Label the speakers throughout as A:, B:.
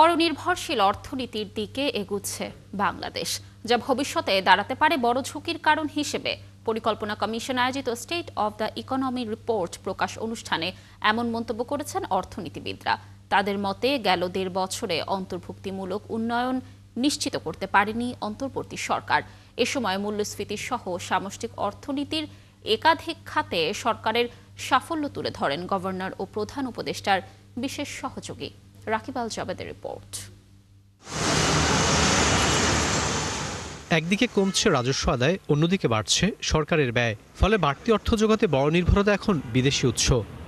A: পরনির্ভরশীল অর্থনীতির দিকে এগুচ্ছে বাংলাদেশ, যা ভবিষ্যতে দাঁড়াতে পারে বড় ঝুঁকির কারণ হিসেবে। পরিকল্পনা কমিশন আয়োজিত state of the economy report প্রকাশ অনুষ্ঠানে এমন মন্তব্য করেছেন অর্থনীতিবিদরা। তাদের মতে গেল ১.৫ বছরে অন্তর্ভুক্তিমূলক উন্নয়ন নিশ্চিত করতে পারেনি অন্তর্বর্তী সরকার। এ সময় মূল্যস্ফীতি সহ সামষ্টিক অর্থনীতির একাধিক খাতে সরকারের সাফল্য তুলে ধরেন গভর্নর ও প্রধান উপদেষ্টার বিশেষ সহযোগী। রাকিব আল জাবেদের রিপোর্ট।
B: একদিকে কমছে রাজস্ব আদায়, অন্যদিকে বাড়ছে সরকারের ব্যয়। ফলে বাড়তি অর্থ জোগাতে বড় নির্ভরতা এখন বিদেশি উৎস।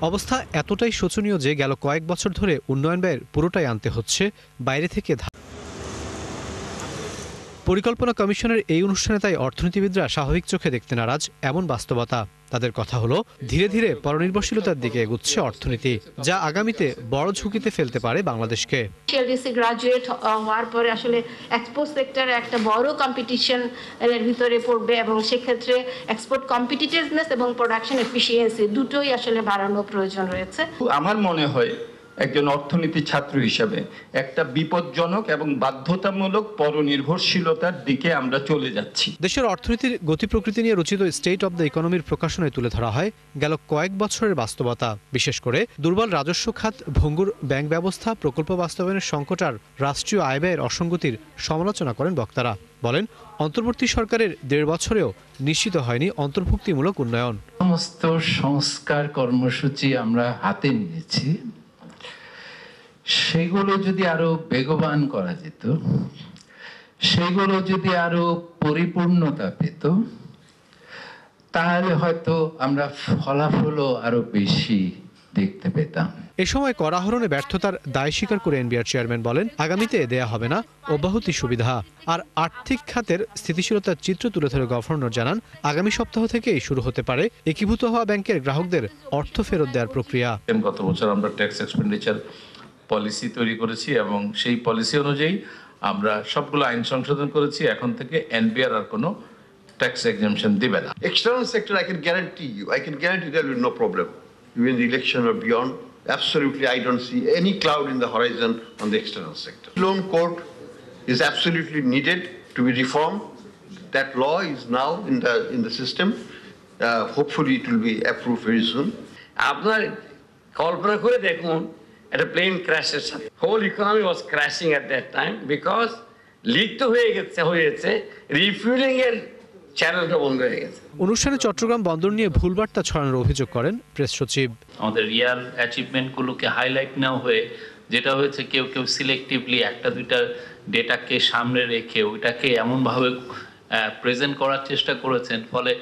B: অবস্থা এতটাই শোচনীয় যে গেল কয়েক বছর ধরে উন্নয়ন ব্যয়ের পুরোটাই আনতে হচ্ছে বাইরে থেকে। পরিকল্পনা কমিশনের এই অনুষ্ঠানে তাই অর্থনীতিবিদরা স্বাভাবিক চোখে দেখতে নারাজ এমন বাস্তবতা। তাদের কথা হলো, ধীরে ধীরে পরনির্ভরশীলতার দিকে এগুচ্ছে অর্থনীতি, যা আগামীতে বড় ঝুঁকিতে ফেলতে পারে বাংলাদেশকে।
C: সিএলডিসি গ্রাজুয়েট হওয়ার পরে আসলে এক্সপোর্ট সেক্টরে একটা বড় কম্পিটিশন এর ভিতরে পড়বে এবং সেক্ষেত্রে এক্সপোর্ট কম্পিটিটিভনেস এবং প্রোডাকশন এফিসিয়েন্সি দুটোই আসলে বাড়ানো প্রয়োজন রয়েছে।
D: আমার মনে হয় একজন অর্থনীতি ছাত্র হিসাবে একটা বিপজ্জনক এবং বাধ্যতামূলক পরনির্ভরশীলতার দিকে আমরা চলে যাচ্ছি।
B: দেশের অর্থনীতির গতি প্রকৃতি নিয়ে রচিত স্টেট অব দ্য ইকোনমির প্রকাশনায় তুলে ধরা হয় গেল কয়েক বছরের বাস্তবতা। বিশেষ করে দুর্বল রাজস্ব খাত, ভঙ্গুর ব্যাংক ব্যবস্থা, প্রকল্প বাস্তবায়নের সংকট আর রাষ্ট্রীয় আয় ব্যয়ের অসঙ্গতির সমালোচনা করেন বক্তারা। বলেন, অন্তর্বর্তী সরকারের ১.৫ বছরেও নিশ্চিত হয়নি অন্তর্ভুক্তিমূলক উন্নয়ন।
E: সমস্ত সংস্কার কর্মসূচি আমরা হাতে নিয়েছি, সেগুলো যদি আরো বেগবান করা যেত, সেগুলো যদি আরো পরিপূর্ণতা পেত, তাহলে হয়তো আমরা ফলাফলও আরো বেশি দেখতে পেতাম।
B: এ সময় কর আহরণে ব্যর্থতার দায় স্বীকার করে এনবিআর চেয়ারম্যান বলেন, আগামীতে দেয়া হবে না অব্যাহতি সুবিধা। আর আর্থিক খাতের স্থিতিশীলতার চিত্র তুলে ধরে গভর্নর জানান, আগামী সপ্তাহ থেকেই শুরু হতে পারে একীভূত হওয়া ব্যাংকের গ্রাহকদের অর্থ ফেরত দেওয়ার প্রক্রিয়া।
F: গত বছর আমরা ট্যাক্স এক্সপেন্ডিচার পলিসি তৈরি করেছি এবং সেই পলিসি অনুযায়ী আমরা সবগুলো আইন সংশোধন করেছি। এখন থেকে এনবিআর আর কোনো ট্যাক্স এক্সাম্পশন দিবে না।
G: External sector, I can guarantee there will be no problem. Even the election or beyond, absolutely I don't see any cloud in the horizon on the external sector. Loan code is absolutely needed to be reformed. That law is now in the system. Hopefully it will be approved very soon.
H: আপনার কল্পনা করে দেখুন, একটা plane ক্র্যাশের সাথে whole economy was crashing at that time because leak তো হয়েছে refuelling এর চ্যানেলটা বন্ধ হয়ে গেছে।
B: অনুষ্ঠানে চট্টগ্রাম বন্দর নিয়ে ভুল বার্তা ছড়ানোর অভিযোগ করেন প্রেস সচিব।
I: আমাদের রিয়াল অ্যাচিভমেন্টগুলোকে হাইলাইট না হয়ে যেটা হয়েছে, কেউ সিলেক্টিভলি একটা দুইটা ডেটাকে সামনে রেখে ওইটাকে এমনভাবে প্রেজেন্ট করার চেষ্টা করেছেন, ফলে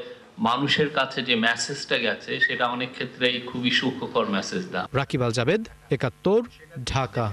I: মানুষের কাছে যে মেসেজটা গেছে সেটা অনেক ক্ষেত্রেই খুবই সুখকর মেসেজ।
B: রাকিব আল জাবেদ, ৭১, ঢাকা।